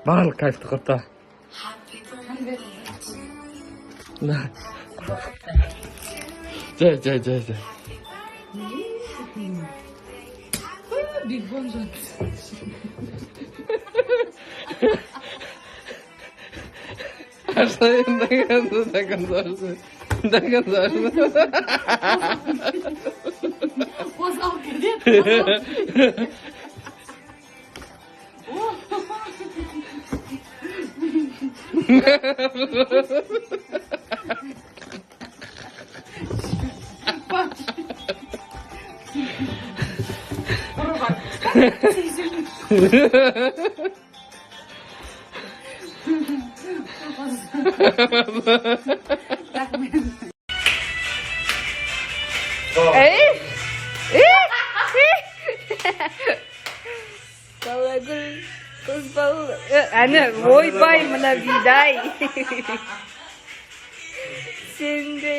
барлық кайфты құртты. Жай. Бигбон жат. Қозғалып кетеді. Балагүл қыз бала әні ойбай мына бидай сенде